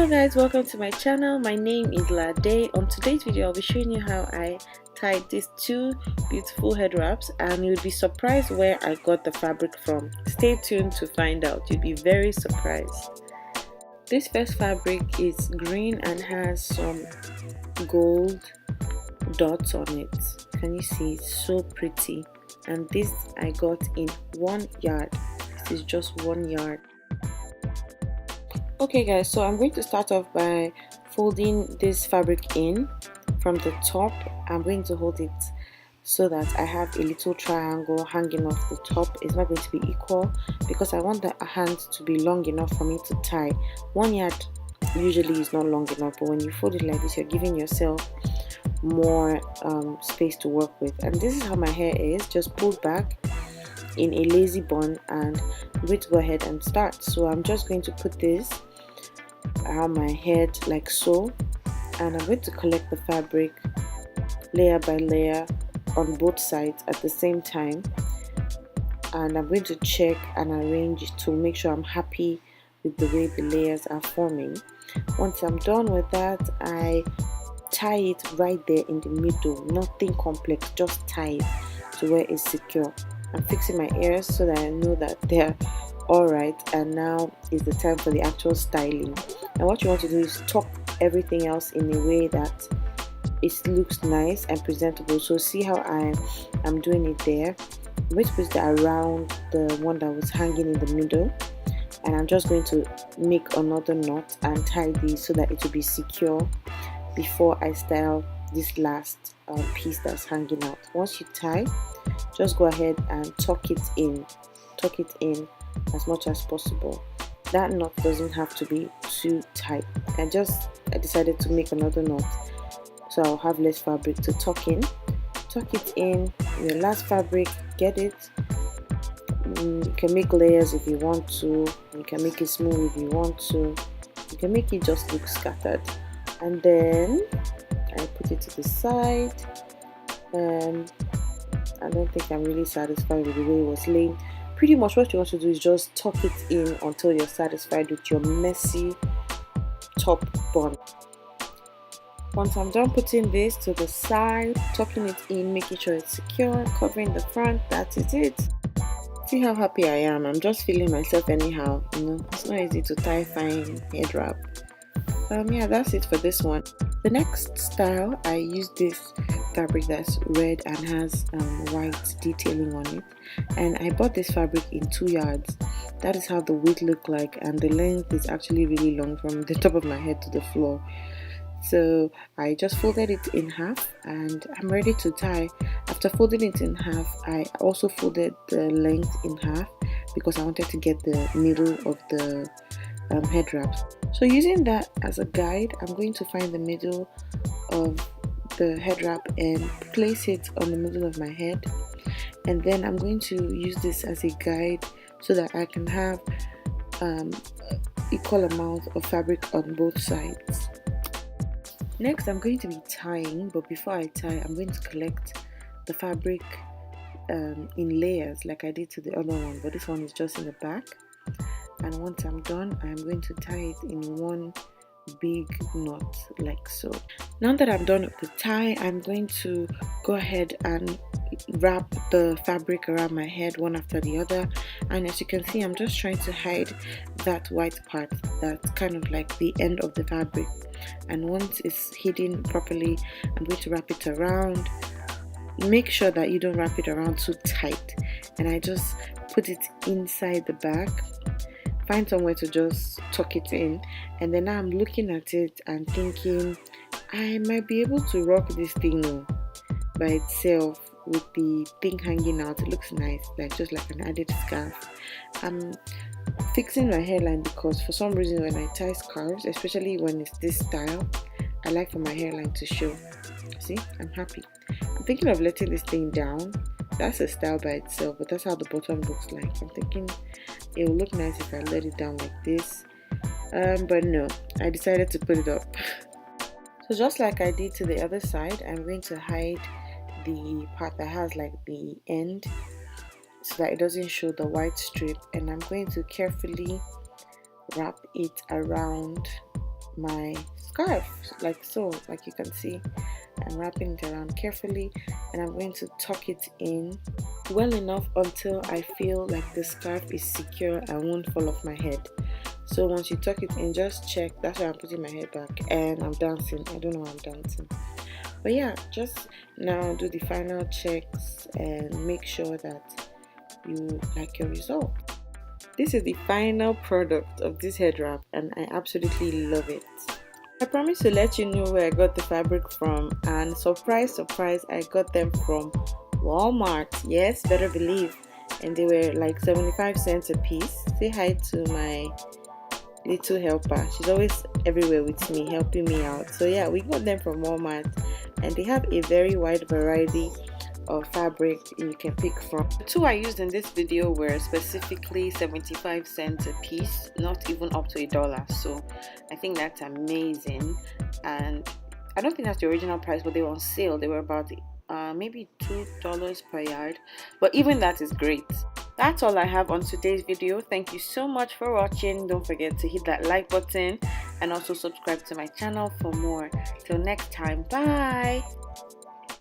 guys, welcome to my channel. My name is Lade. On today's video I'll be showing you how I tied these two beautiful head wraps, and you'll be surprised where I got the fabric from. Stay tuned to find out. You'll be very surprised. This first fabric is green and has some gold dots on it. Can you see? It's so pretty. And this I got in 1 yard. This is just 1 yard. Okay guys, so I'm going to start off by folding this fabric in from the top. I'm going to hold it so that I have a little triangle hanging off the top. It's not going to be equal because I want the hand to be long enough for me to tie. 1 yard usually is not long enough, but when you fold it like this, you're giving yourself more space to work with. And this is how my hair is, just pulled back in a lazy bun, and I'm going to go ahead and start. So I'm just going to put this around my head like so, and I'm going to collect the fabric layer by layer on both sides at the same time, and I'm going to check and arrange to make sure I'm happy with the way the layers are forming. Once I'm done with that, I tie it right there in the middle, nothing complex, just tie it to where it's secure. I'm fixing my ears so that I know that they're alright, and now is the time for the actual styling. And what you want to do is tuck everything else in a way that it looks nice and presentable. So see how I'm doing it there. I'm going to put it around the one that was hanging in the middle, and I'm just going to make another knot and tie these so that it will be secure before I style this last piece that's hanging out. Once you tie, just go ahead and tuck it in as much as possible. That knot doesn't have to be too tight. I decided to make another knot so I'll have less fabric to tuck in. Tuck it in your last fabric, get it. You can make layers if you want to, you can make it smooth if you want to, you can make it just look scattered. And then I put it to the side. I don't think I'm really satisfied with the way it was laying. Pretty much what you want to do is just tuck it in until you're satisfied with your messy top bun. Once I'm done putting this to the side, tucking it in, making sure it's secure, covering the front, that is it. See how happy I am. I'm just feeling myself anyhow. It's not easy to tie fine head wrap. Yeah, that's it for this one. The next style, I use this fabric that's red and has white detailing on it, and I bought this fabric in 2 yards. That is how the width look like, and the length is actually really long from the top of my head to the floor. So I just folded it in half and I'm ready to tie. After folding it in half, I also folded the length in half because I wanted to get the middle of the head wraps. So using that as a guide, I'm going to find the middle of the head wrap and place it on the middle of my head, and then I'm going to use this as a guide so that I can have equal amount of fabric on both sides. Next I'm going to be tying, but before I tie, I'm going to collect the fabric in layers like I did to the other one, but this one is just in the back. And once I'm done, I'm going to tie it in one big knot like so. Now that I'm done with the tie, I'm going to go ahead and wrap the fabric around my head one after the other. And as you can see, I'm just trying to hide that white part that's kind of like the end of the fabric. And once it's hidden properly, I'm going to wrap it around. Make sure that you don't wrap it around too tight, and I just put it inside the back. Find somewhere to just tuck it in, and then now I'm looking at it and thinking I might be able to rock this thing by itself with the thing hanging out. It looks nice, just like an added scarf. I'm fixing my hairline because for some reason when I tie scarves, especially when it's this style, I like for my hairline to show. See, I'm happy. I'm thinking of letting this thing down. That's a style by itself, but that's how the bottom looks like. I'm thinking it will look nice if I let it down like this, but no, I decided to put it up. So just like I did to the other side, I'm going to hide the part that has like the end so that it doesn't show the white strip, and I'm going to carefully wrap it around my scarf, like so. Like you can see, I'm wrapping it around carefully, and I'm going to tuck it in well enough until I feel like the scarf is secure and won't fall off my head. So once you tuck it in, just check. That's why I'm putting my head back and I'm dancing. I don't know why I'm dancing. But yeah, just now do the final checks and make sure that you like your result. This is the final product of this head wrap and I absolutely love it. I promised to let you know where I got the fabric from, and surprise surprise, I got them from Walmart. Yes, better believe. And they were like 75 cents a piece. Say hi to my little helper. She's always everywhere with me, helping me out. So yeah, we got them from Walmart and they have a very wide variety of fabric you can pick from. The two I used in this video were specifically 75 cents a piece, not even up to $1. So I think that's amazing, and I don't think that's the original price, but they were on sale. They were about maybe $2 per yard, but even that is great. That's all I have on today's video. Thank you so much for watching. Don't forget to hit that like button and also subscribe to my channel for more. Till next time, bye.